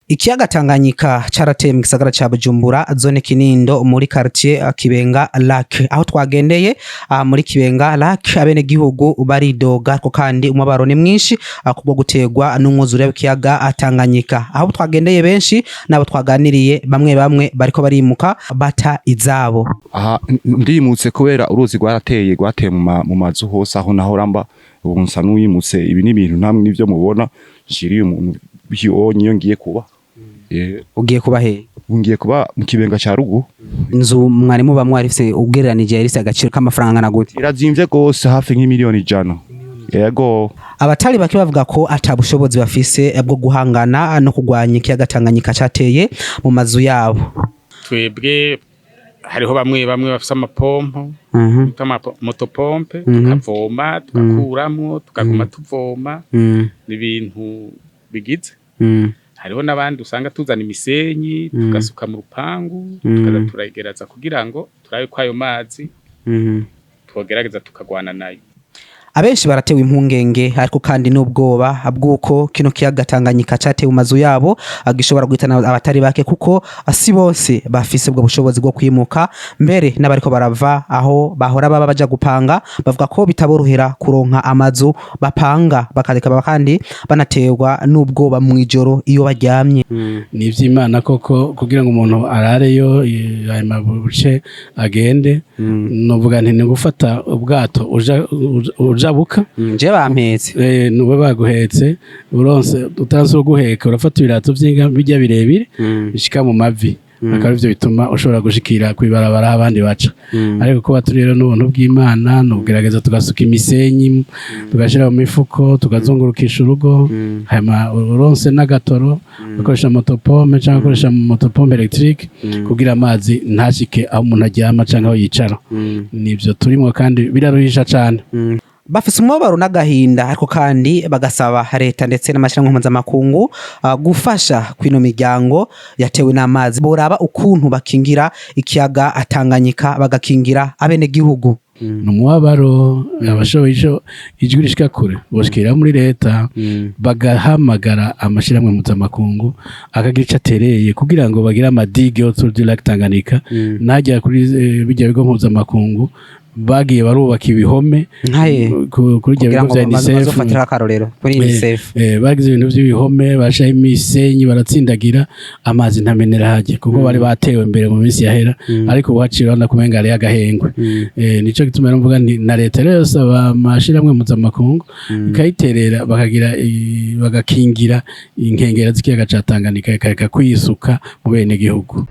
Ikiyaga Tanganyika carateye mu gisagara ca Bujumbura zone Kinindo muri quartier Kibenga Lac aho twagendeye muri Kibenga Lac abene gihugu baridoga ko kandi umubaro ni mwinshi kubwo gutegwa n'umwuzure w'ikiyaga Tanganyika aho twagendeye benshi nabo twaganiriye bamwe bariko barimuka bata izabo. Aha ndimutse kubera uruzi rwarateye mu mazu hose aho nahoramba ubu nsa n'uyimutse ibi ni ibintu namwe nivyo mubona nshiriye umuntu niyo ngiye kuba. Ugiye kuba he? Ngiye kuba mu Kibenga ca Rugu. Inzu mwarimu bamwarifise ugereranije yarise agaciro k'amafaranga na gute? Irazimvye gose hafi nk'imiliyoni 100. Yego. Abatari bake bavuga ko atabushobozi bafise bwo guhangana no kugwanya ikiyaga Tanganyika cateye mu mazu yabo. Twebwe hariho bamwe bafise amapompo, motopompe, tukavoma, tugakuramwo, tukaguma tuvoma, n'ibintu bigize. Hariho n'abandi usanga tuzana imisenyi tugasuka mu rupangu tukaza turagereza kugira ngo turabe ko ayo mazi twogerageza tukagwana nayo. Abenshi baratewe impungenge ariko kandi n'ubwoba bwuko kino kiyaga Tanganyika catewe mu mazu yabo agishobora guhitana abatari bake kuko asi bose bafise ubwo bushobozi bwo kwimuka mbere n'abariko barava aho bahora baba baja gupanga bavuga ko bitaborohera kuronka amazu bapanga bakareka kandi banaterwa n'ubwoba mu ijoro iyo baryamye. Ni ivy'Imana koko kugira ngo umuntu arareyo ayo mabuce agende novuga nti ni gufata ubwato ujabuka nje bampetse nube baguhetse uronse utanze guheka urafata ibirato vy'inga bijya birebire bishika mu mavi akaba ivyo bituma ushobora gushikira kwibarabara abandi baca ariko ko baturira n'ubuntu bw'Imana nugerageza tugasuka imisenyi tugashira mu mifuko tukazungurukisha urugo hama uronse n'agatoro ukoresha motopompe cyangwa ukoresha motopompe electrique kugira amazi ntashike aho umuntu aryama canke aho yicara nivyo turimo kandi biraruhisha cane. Bafise umubabaro n'agahinda ariko kandi bagasaba leta ndetse n'amashyirahamwe mpuzamakungu gufasha kwino miryango yatewe n'amazi boraba ukuntu bakingira ikiyaga Tanganyika bagakingira abene gihugu. Numubabaro abashoboye ijwi rishika kure boshikira muri leta bagahamagara amashyirahamwe mpuzamakungu akagira ico atereye kugira ngo bagire amadige autour du lac Tanganyika najya kuri bijya bigo mpuzamakungu bagiye barubaka ibihome kuri ibyo bigo vya UNICEF bagize ibintu by'ibihome bashaho imisenyi baratsindagira amazi ntamenera haje kuko bari batewe mbere mu minsi yahera ariko ubuhacira na kumenga ari agahengwe nico gituma mvuga na leta rero saba amashiramwe mpuzamakungu ikayiterera bagakingira inkengera z'ikiyaga ca Tanganyika ikareka kwisuka mu bene gihugu.